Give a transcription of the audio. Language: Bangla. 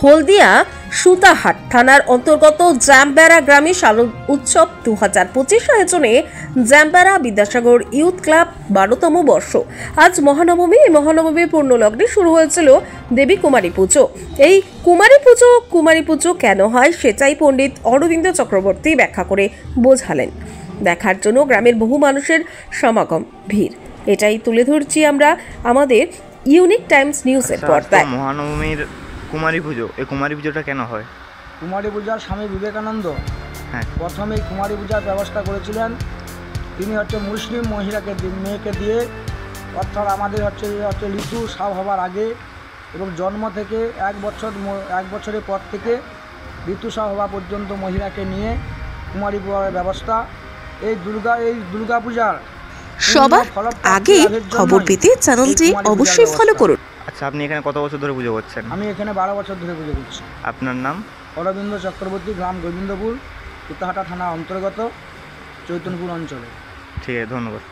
হলদিয়া সুতাহাট থানার অন্তর্গত জামবেড়া গ্রামে শারদ উৎসব 2025 আয়োজনে জামবেড়া বিদ্যাসাগর ইউথ ক্লাব 12তম বর্ষ। আজ মহানবমী। এই মহানবমীর পূর্ণলগ্নে শুরু হয়েছিল দেবী কুমারী পুজো। এই কুমারী পুজো কেন হয় সেটাই পণ্ডিত অরবিন্দ চক্রবর্তী ব্যাখ্যা করে বোঝালেন। দেখার জন্য গ্রামের বহু মানুষের সমাগম, ভিড়। এটাই তুলে ধরছি আমরা আমাদের ইউনিক টাইমস নিউজের পর্দায়। মহানবমীর কুমারী পুজো, এই কুমারী পুজোটা কেন হয়? কুমারী পূজার স্বামী বিবেকানন্দ প্রথমেই কুমারী পূজার ব্যবস্থা করেছিলেন। তিনি মুসলিম মেয়েকে দিয়ে, অর্থাৎ আমাদের ঋতু স্রাব হবার আগে এবং জন্ম থেকে এক বছরের পর থেকে ঋতুস্রাব হওয়া পর্যন্ত মহিলাকে নিয়ে কুমারী পূজার ব্যবস্থা। এই দুর্গা পূজার সবার আগে খবর পেতে চ্যানেলটি অবশ্যই ফলো করুন। আচ্ছা, আপনি এখানে কত বছর ধরে পুজো করছেন? আমি এখানে 12 বছর ধরে পুজো করছি। আপনার নাম? অরবিন্দ চক্রবর্তী, গ্রাম গোবিন্দপুর, সুতাহাটা থানা অন্তর্গত, চৈতন্যপুর অঞ্চলে। ঠিক আছে, ধন্যবাদ।